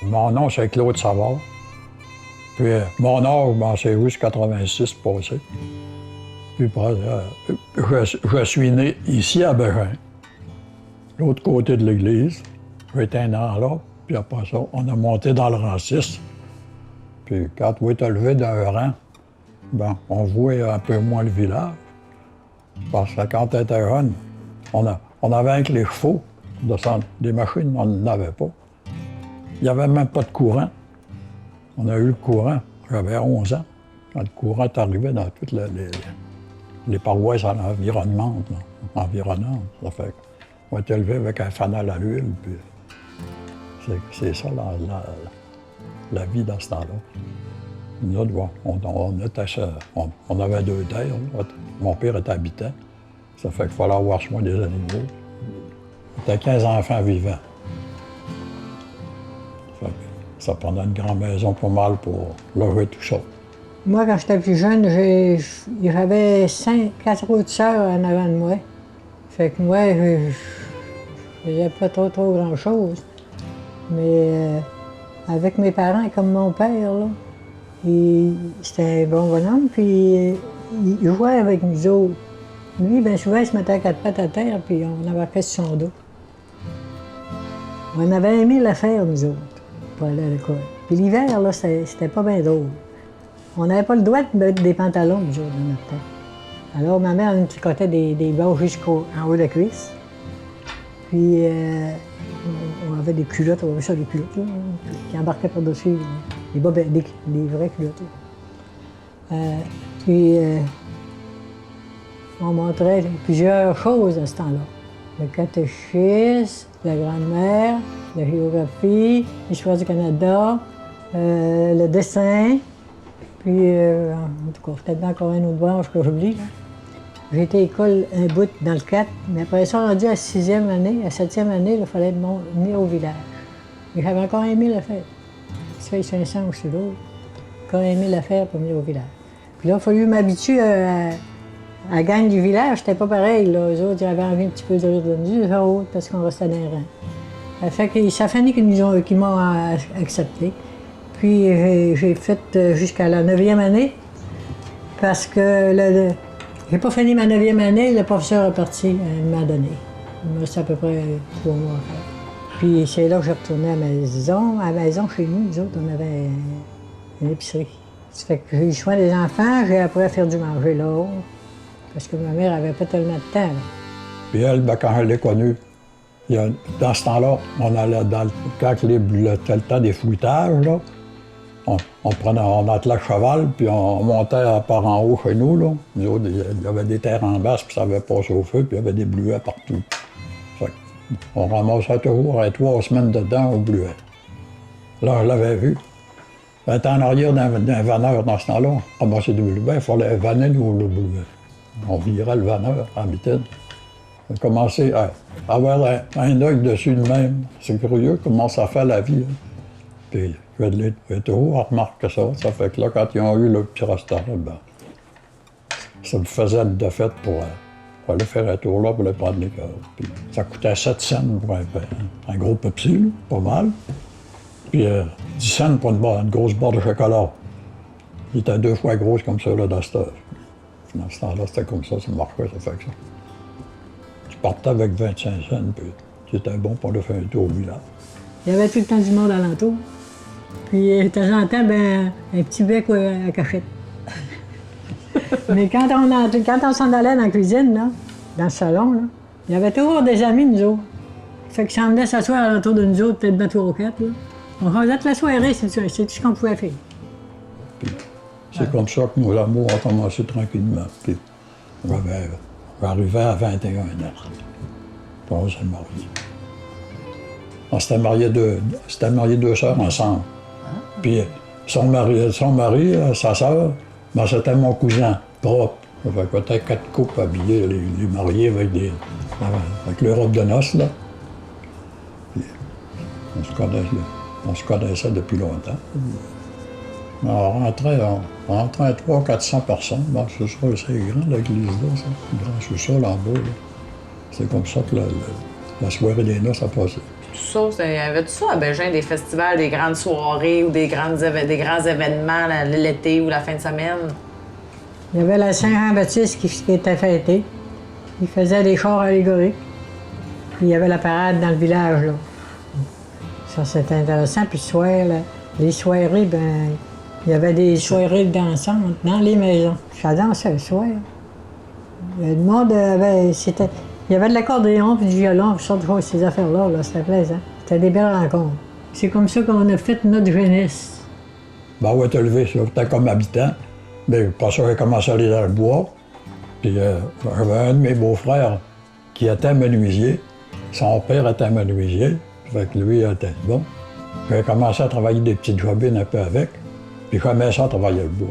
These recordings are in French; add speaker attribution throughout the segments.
Speaker 1: Mon nom, c'est Claude Savard. Puis mon âge, ben, c'est jusqu'à 86 passé. Puis je suis né ici à Bégin, l'autre côté de l'église. J'étais un an là, puis après ça, on a monté dans le rang 6. Puis quand on est levé d'un rang, ben, on voyait un peu moins le village. Parce que quand on était jeune, on avait avec les chevaux, des machines, on n'en avait pas. Il n'y avait même pas de courant. On a eu le courant, j'avais 11 ans, quand le courant est arrivé dans toutes les paroisses environnantes. Ça fait qu'on était élevé avec un fanal à l'huile, puis c'est ça la vie dans ce temps-là. Nous autres, on avait 2 terres. Mon père était habitant. Ça fait qu'il fallait avoir soin des animaux. Il y avait 15 enfants vivants. Ça prenait une grande maison pas mal pour loger tout ça.
Speaker 2: Moi, quand j'étais plus jeune, j'avais 4 autres sœurs en avant de moi. Fait que moi, je faisais pas trop grand-chose. Mais avec mes parents, comme mon père, là, c'était un bon bonhomme, puis il jouait avec nous autres. Lui, bien souvent, il se mettait à 4 pattes à terre, puis on embarquait sur son dos. On avait aimé la faire, nous autres, pour aller à l'école. Puis l'hiver, là, c'était pas bien drôle. On n'avait pas le droit de mettre des pantalons, nous autres, dans notre temps. Alors, ma mère, elle nous tricotait des bas jusqu'en haut de la cuisse. Puis, on avait des culottes, on avait ça, des culottes, là, qui embarquaient par-dessus, des vraies culottes. Puis, on montrait plusieurs choses à ce temps-là. Le catéchisme, la grammaire, la géographie, l'histoire du Canada, le dessin, puis, en tout cas, peut-être encore une autre branche que j'oublie. J'ai été à l'école un bout dans le 4, mais après ça, rendu à 6e année, à 7e année, il fallait venir au village. Et j'avais encore aimé le faire. Ça fait 500 ou c'est l'autre. Encore aimé le faire pour venir au village. Puis là, il a fallu m'habituer à la gang du village, c'était pas pareil. Là. Eux autres, ils avaient envie un petit peu de rire de nous autres parce qu'on restait dans les rangs. Ça fait que ça finit qu'ils m'ont accepté. Puis j'ai fait jusqu'à la 9e année parce que j'ai pas fini ma 9e année, le professeur est parti à un moment donné. Il me restait à peu près 3 mois à faire. Puis c'est là que j'ai retourné à la maison. À la maison, chez nous, nous autres, on avait une épicerie. Ça fait que j'ai eu le soin des enfants, j'ai appris à faire du manger là. Parce que ma mère avait pas tellement de temps. Là.
Speaker 1: Puis elle, ben, quand je l'ai connue, dans ce temps-là, on allait quand c'était le temps des fruitages, là, on attelait le cheval, puis on montait par en haut chez nous. Là. Nous autres, il y avait des terres en basse, puis ça avait passé au feu, puis il y avait des bluets partout. On ramassait toujours 3 semaines dedans au bluet. Là, je l'avais vu. Elle était en arrière d'un vanneur dans ce temps-là. On ramassait des bluets, il fallait vanner nous le bluet. On virait le vanneur en mitaine. On a commencé à avoir un œil dessus de même. C'est curieux comment ça fait la vie. Hein. Puis j'ai toujours remarqué ça. Ça fait que là, quand ils ont eu le petit restaurant, ben, ça me faisait de fête pour aller faire un tour là pour aller prendre les cœurs. Puis ça coûtait 7 cents pour un gros Pepsi, pas mal. Puis 10 cents pour une grosse barre de chocolat. Il était 2 fois grosse comme ça, là, dans ce temps-là, c'était comme ça marchait, ça fait que ça. Tu partais avec 25 cents, puis c'était bon pour aller faire un tour au village.
Speaker 2: Il y avait tout le temps du monde alentour. Puis de temps en temps, ben, un petit bec à cachette. Mais quand on s'en allait dans la cuisine, là, dans le salon, là, il y avait toujours des amis, nous autres. Fait qu'ils s'en venaient s'asseoir autour de nous autres, peut-être de 3 ou 4. Là. On faisait toute la soirée, c'est tout ce qu'on pouvait faire.
Speaker 1: C'est comme ça que l'amour a commencé tranquillement. Puis j'arrivais à 21 ans. Puis on s'est mariés. On s'était mariés 2 sœurs ensemble. Puis son mari, sa sœur, ben, c'était mon cousin propre. Ça fait peut-être 4 couples habillés, les mariés avec leur robe de noces, là. Puis on se connaissait depuis longtemps. On rentrait à 300-400 personnes. Bon, c'est grand, l'église, là, ça. Grand sous-sol en bas. C'est comme ça que la soirée des noces a passé.
Speaker 3: Tout ça, il y avait tout ça à Bégin, des festivals, des grandes soirées ou des grands événements l'été ou la fin de semaine.
Speaker 2: Il y avait la Saint-Jean-Baptiste qui était fêtée. Il faisait des chars allégoriques. Puis il y avait la parade dans le village, là. Ça, c'était intéressant. Puis le soir, là, les soirées, ben il y avait des soirées dansantes dans les maisons. Ça dansait le soir. Le monde avait... Il y avait de l'accordéon, puis du violon, puis toutes sortes de choses, ces affaires-là, là, c'était plaisant. C'était des belles rencontres. C'est comme ça qu'on a fait notre jeunesse.
Speaker 1: Ben, on va te lever, ça, t'es comme habitant. Mais pas ça, j'ai commencé à aller dans le bois. Puis j'avais un de mes beaux-frères qui était menuisier. Son père était menuisier. Fait que lui était bon. J'ai commencé à travailler des petites jobines un peu avec. Puis j'aimais ça travailler le bois.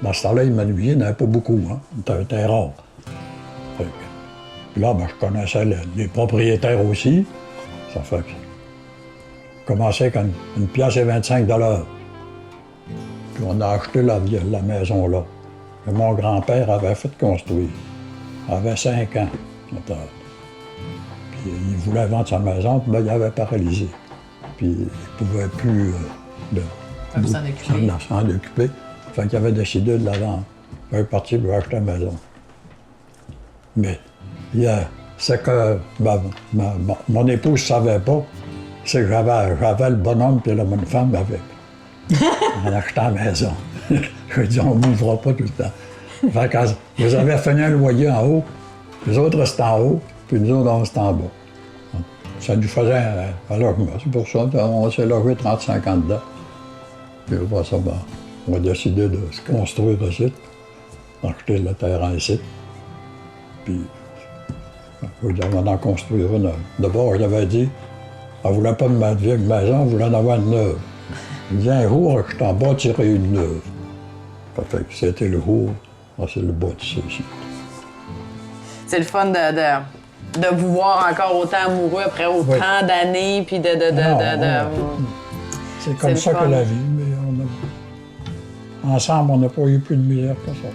Speaker 1: Dans ce temps-là, les menuisiers n'avaient pas beaucoup, hein. C'était rare. Fait que, puis là, ben, je connaissais les propriétaires aussi. Ça fait que je commençais avec une pièce et 25 $. Puis on a acheté la maison là. Que mon grand-père avait fait construire. Il avait 5 ans. Puis il voulait vendre sa maison, puis ben, il avait paralysé. Puis il ne pouvait plus s'en occuper. Fait qu'il avait décidé de la vendre. Il est parti pour acheter la maison. Mais c'est que mon épouse ne savait pas, c'est que j'avais le bonhomme et la bonne femme avec. En achetant la maison. Je lui ai dit, on ne m'ouvrira pas tout le temps. Fait que vous avez fini un loyer en haut, les autres restaient en haut, puis nous autres, on restait en bas. Ça nous faisait un logement. C'est pour ça qu'on s'est logé 35 ans dedans. Puis après ça, ben, on a décidé de se construire ici, d'acheter le terrain ici. Puis, on va en construire une. D'abord, il avait dit, on ne voulait pas de ma vieille maison, on voulait en avoir une neuve. Il dit, un jour, je t'en bâtirai une neuve. Fait que c'était le jour, c'est le bâtisseur ici.
Speaker 3: C'est le fun de vous voir encore autant amoureux après autant d'années, puis
Speaker 1: c'est comme ça que la vie, mais ensemble, on n'a pas eu plus de misère que ça.